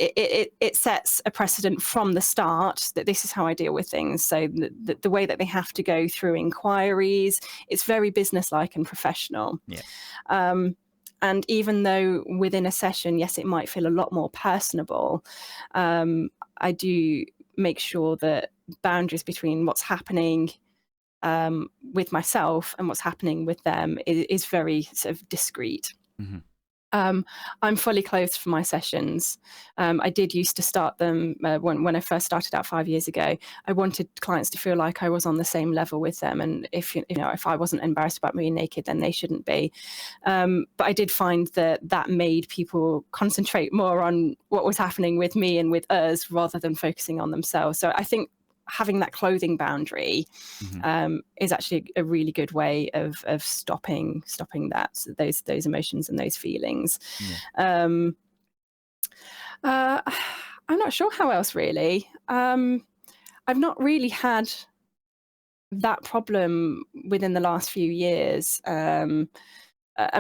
it sets a precedent from the start that this is how I deal with things. So the way that they have to go through inquiries, it's very businesslike and professional. Yeah. Um, and even though within a session, yes, it might feel a lot more personable, I do make sure that boundaries between what's happening with myself and what's happening with them is very sort of discreet. Hmm. Um, I'm fully clothed for my sessions. I did used to start them when I first started out 5 years ago. I wanted clients to feel like I was on the same level with them, and if I wasn't embarrassed about being naked, then they shouldn't be. But I did find that that made people concentrate more on what was happening with me and with us rather than focusing on themselves. So I think having that clothing boundary Hmm. is actually a really good way of stopping those emotions and those feelings. Yeah. Um, uh, I'm not sure how else really. I've not really had that problem within the last few years. I'm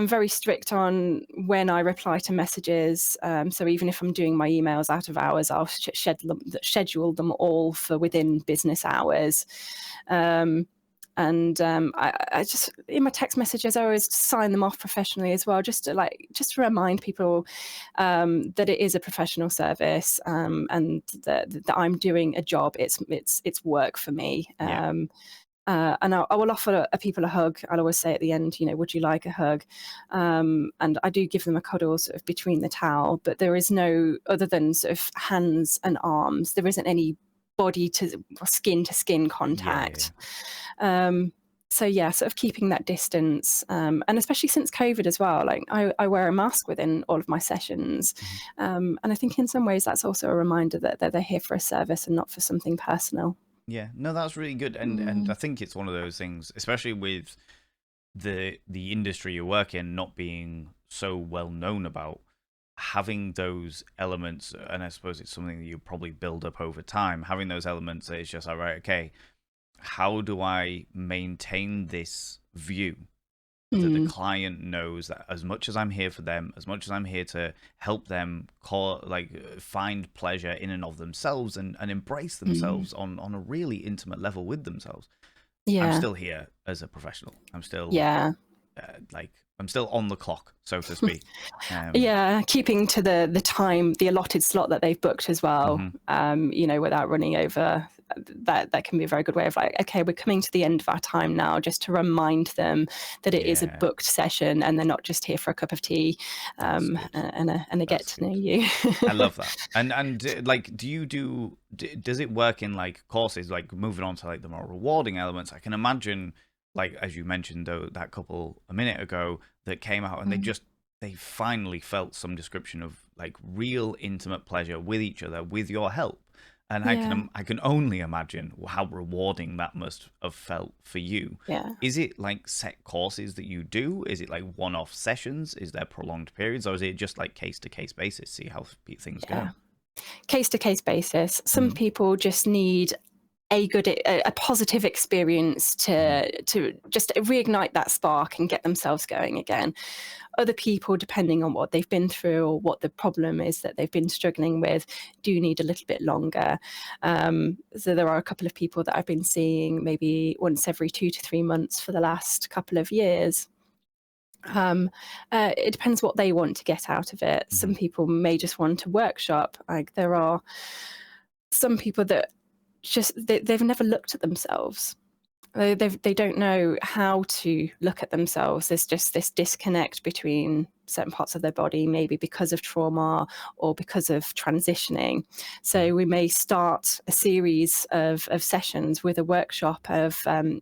very strict on when I reply to messages. So even if I'm doing my emails out of hours, I'll schedule them all for within business hours. I just, in my text messages, I always sign them off professionally as well, just to remind people that it is a professional service, and that I'm doing a job. It's work for me. Yeah. And I will offer people a hug. I'll always say at the end, would you like a hug? And I do give them a cuddle sort of between the towel, but there is no, other than sort of hands and arms, there isn't any body to skin contact. So yeah, sort of keeping that distance, and especially since COVID as well. Like I wear a mask within all of my sessions, and I think in some ways that's also a reminder that they're here for a service and not for something personal. Yeah, no, that's really good, and I think it's one of those things, especially with the industry you work in not being so well known about, having those elements, and I suppose it's something that you probably build up over time. Having those elements that it's just like, right, okay, how do I maintain this view that the client knows that as much as I'm here for them, as much as I'm here to help them find pleasure in and of themselves and embrace themselves on a really intimate level with themselves, I'm still here as a professional. I'm still I'm still on the clock, so to speak. Yeah, keeping to the time, the allotted slot that they've booked as well, without running over. That can be a very good way of like, okay, we're coming to the end of our time now, just to remind them that it is a booked session and they're not just here for a cup of tea and a get to know you. I love that. And like, does it work in like courses, like moving on to like the more rewarding elements? I can imagine, like, as you mentioned though, that couple a minute ago that came out and they finally felt some description of like real intimate pleasure with each other with your help. And I can only imagine how rewarding that must have felt for you. Yeah. Is it like set courses that you do? Is it like one-off sessions? Is there prolonged periods, or is it just like case-to-case basis? See how things go. Case-to-case basis. Some people just need a positive experience to just reignite that spark and get themselves going again. Other people, depending on what they've been through or what the problem is that they've been struggling with, do need a little bit longer. So there are a couple of people that I've been seeing maybe once every 2 to 3 months for the last couple of years. It depends what they want to get out of it. Some people may just want to workshop. Like there are some people that they've never looked at themselves. They don't know how to look at themselves. There's just this disconnect between certain parts of their body, maybe because of trauma or because of transitioning. So we may start a series of sessions with a workshop of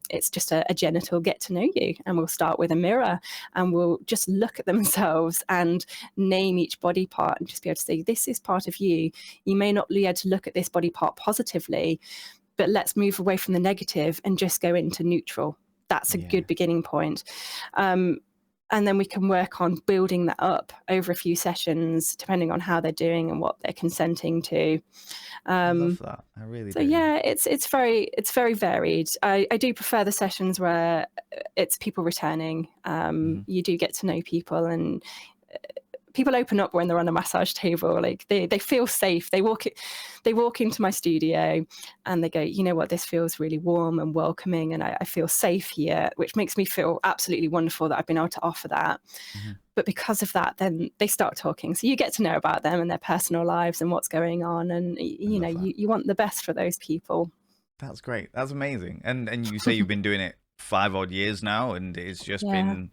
it's just a genital get to know you, and we'll start with a mirror and we'll just look at themselves and name each body part and just be able to say, this is part of you. You may not be able to look at this body part positively, but let's move away from the negative and just go into neutral. That's a good beginning point. And then we can work on building that up over a few sessions, depending on how they're doing and what they're consenting to. I love that. I really do. Yeah, it's very varied. I do prefer the sessions where it's people returning. You do get to know people, and people open up when they're on a massage table. Like they feel safe. They walk into my studio and they go, you know what, this feels really warm and welcoming, and I feel safe here, which makes me feel absolutely wonderful that I've been able to offer that. But because of that, then they start talking. So you get to know about them and their personal lives and what's going on, and you want the best for those people. That's great. That's amazing. And you say you've been doing it 5 odd years now, and it's just been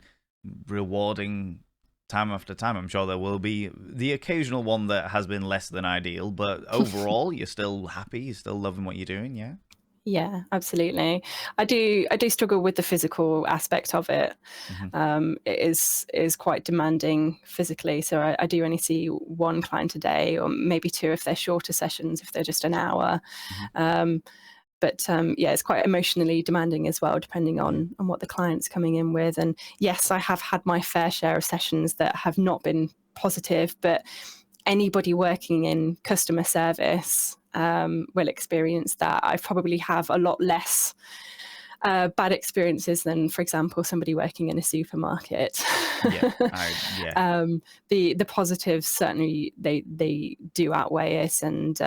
rewarding time after time. I'm sure there will be the occasional one that has been less than ideal, but overall you're still happy, you're still loving what you're doing. Yeah, absolutely. I do struggle with the physical aspect of it. It is quite demanding physically, so I do only see one client a day, or maybe 2 if they're shorter sessions, if they're just an hour. But it's quite emotionally demanding as well, depending on what the client's coming in with. And yes, I have had my fair share of sessions that have not been positive, but anybody working in customer service will experience that. I probably have a lot less bad experiences than, for example, somebody working in a supermarket. Yeah, The positives certainly they do outweigh it, and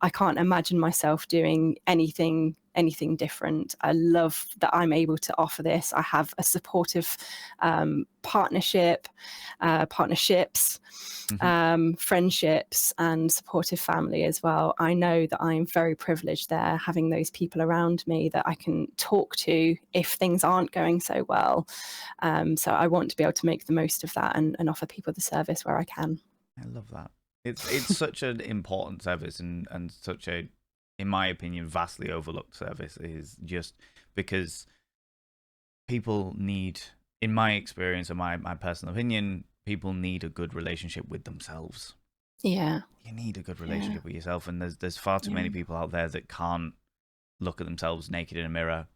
I can't imagine myself doing anything different. I love that I'm able to offer this. I have a supportive partnerships, friendships, and supportive family as well. I know that I'm very privileged there, having those people around me that I can talk to if things aren't going so well. So I want to be able to make the most of that and offer people the service where I can. I love that. It's such an important service, and such a, in my opinion, vastly overlooked service, is just because people need, in my experience and my personal opinion, people need a good relationship with themselves. Yeah. You need a good relationship with yourself, and there's far too many people out there that can't look at themselves naked in a mirror,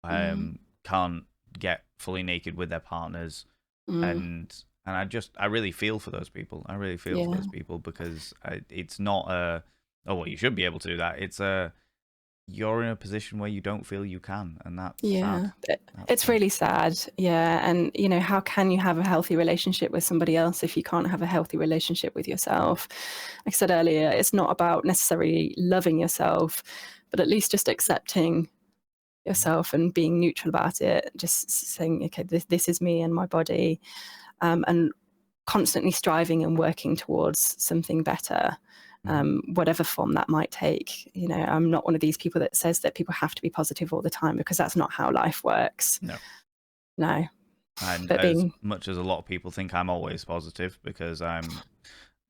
can't get fully naked with their partners, and I really feel for those people. I really feel for those people, because it's not a, oh well, you should be able to do that. It's a, you're in a position where you don't feel you can, and that's sad. It's really sad. Yeah. And how can you have a healthy relationship with somebody else if you can't have a healthy relationship with yourself? Like I said earlier, it's not about necessarily loving yourself, but at least just accepting yourself and being neutral about it, just saying, okay, this is me and my body, and constantly striving and working towards something better. Whatever form that might take. I'm not one of these people that says that people have to be positive all the time, because that's not how life works. No. And but as much as a lot of people think I'm always positive because I'm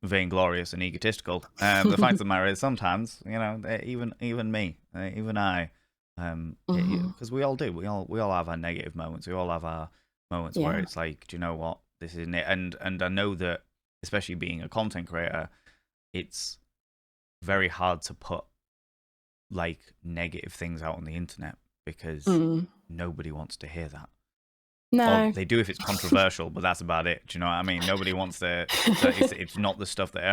vainglorious and egotistical, the fact of the matter is sometimes, even me, even I, because we all do. We all have our negative moments. We all have our moments where it's like, do you know what? This isn't it. And I know that, especially being a content creator, it's very hard to put like negative things out on the internet, because nobody wants to hear that. No. Or they do if it's controversial, but that's about it. Do you know what I mean? Nobody wants to. It's not the stuff that,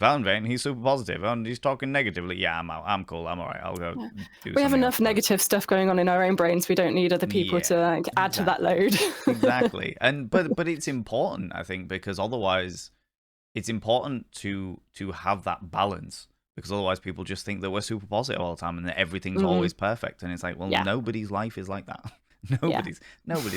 Valen Vain, he's super positive and he's talking negatively. Yeah, I'm cool. I'm all right. I'll go. We have enough negative stuff going on in our own brains. We don't need other people to add to that load. Exactly. And but it's important, I think, because otherwise, it's important to have that balance. Because otherwise, people just think that we're super positive all the time and that everything's always perfect. And it's like, well, nobody's life is like that. Nobody's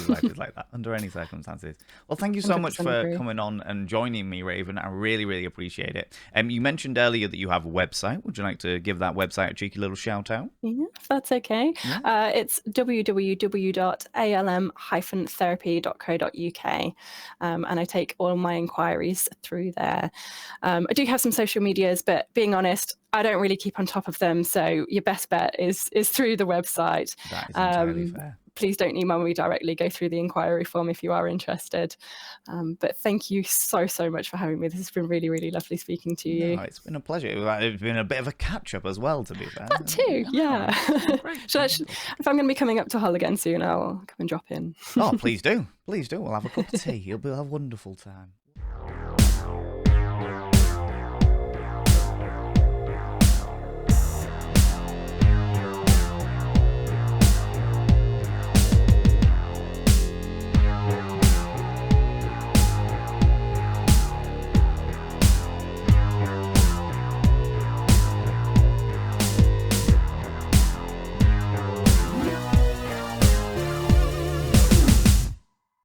life is like that under any circumstances. Well, thank you so much for coming on and joining me, Raven. I really, really appreciate it. You mentioned earlier that you have a website. Would you like to give that website a cheeky little shout out? Yeah, if that's okay. It's www.alm-therapy.co.uk, and I take all my inquiries through there. I do have some social medias, but being honest, I don't really keep on top of them. So your best bet is through the website. That is entirely fair. Please don't email me directly. Go through the inquiry form if you are interested. But thank you so much for having me. This has been really, really lovely speaking to you. No, it's been a pleasure. It's been a bit of a catch-up as well, to be fair. That too, yeah. If I'm going to be coming up to Hull again soon, I'll come and drop in. Oh, please do. Please do. We'll have a cup of tea. We'll have a wonderful time.